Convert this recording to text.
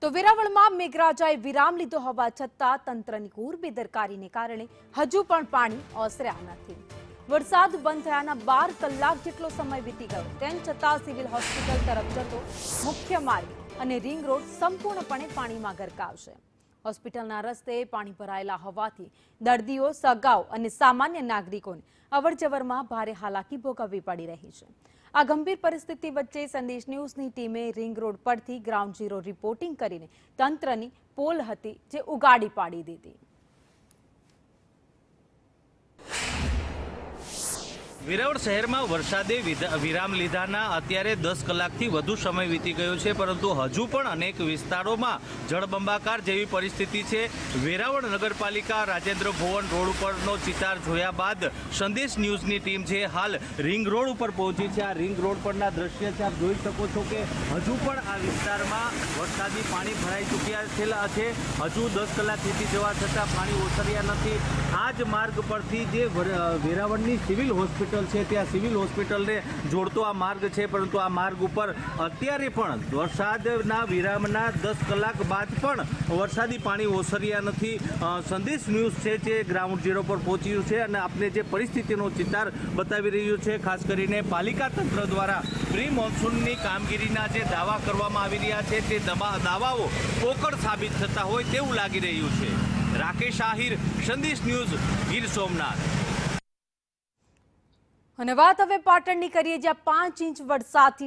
તો વેરાવળમાં મેઘરાજાએ વિરામ લીધો હોવા છતાં તંત્રની ઘોર બેદરકારીને કારણે હજુ પણ પાણી ઓસર્યા નથી. વરસાદ બંધ થયાના 12 કલાક જેટલો સમય વીતી ગયો, તેમ છતાં સિવિલ હોસ્પિટલ તરફ જતો મુખ્ય માર્ગ અને રિંગ રોડ સંપૂર્ણપણે પાણીમાં ગરકાવ છે. હોસ્પિટલના રસ્તે પાણી ભરાયેલા હોવાથી દર્દીઓ, સગાઓ અને સામાન્ય નાગરિકોને અવરજવરમાં ભારે હાલાકી ભોગવવી પડી રહી છે. આ ગંભીર પરિસ્થિતિ વચ્ચે સંદેશ ન્યૂઝની ટીમે રિંગ રોડ પરથી ગ્રાઉન્ડ ઝીરો રિપોર્ટિંગ કરીને તંત્રની પોલ હતી જે ઉગાડી પાડી દીધી. વેરાવળ શહેરમાં વરસાદે વિરામ લીધાના અત્યારે 10 કલાકથી વધુ સમય વીતી ગયો છે, પરંતુ હજુ પણ અનેક વિસ્તારોમાં જળબંબાકાર જેવી પરિસ્થિતિ છે. વેરાવળ નગરપાલિકા રાજેન્દ્ર ભુવન રોડ ઉપરનો ચિતાર જોયા બાદ સંદેશ ન્યૂઝની ટીમ છે હાલ રિંગ રોડ ઉપર પહોંચી છે. આ રિંગ રોડ પરના દ્રશ્ય છે, આપ જોઈ શકો છો કે હજુ પણ આ વિસ્તારમાં વરસાદી પાણી ભરાઈ ચૂક્યા છે. હજુ 10 કલાક વીતી જવા છતાં પાણી ઓસર્યા નથી. આ જ માર્ગ પરથી જે વેરાવળની સિવિલ હોસ્પિટલ છે, ત્યાં સિવિલ હોસ્પિટલને જોડતો આ માર્ગ છે, પરંતુ આ માર્ગ ઉપર અત્યારે પણ વરસાદના વિરામના 10 કલાક બાદ પણ વરસાદી પાણી ઓસર્યા નથી. સંદેશ ન્યૂઝ છે જે ગ્રાઉન્ડ ઝીરો પર પહોંચ્યું છે અને આપને જે પરિસ્થિતિનો ચિતાર બતાવી રહ્યું છે. ખાસ કરીને પાલિકા તંત્ર દ્વારા પ્રી મોન્સૂનની કામગીરીના જે દાવા કરવામાં આવી રહ્યા છે તે દાવાઓ પોકળ સાબિત થતા હોય તેવું લાગી રહ્યું છે. રાકેશ આહિર, સંદેશ ન્યૂઝ, ગીર સોમનાથ. અને વાત હવે પાટણની કરીએ, જ્યાં 5 ઇંચ વરસાદથી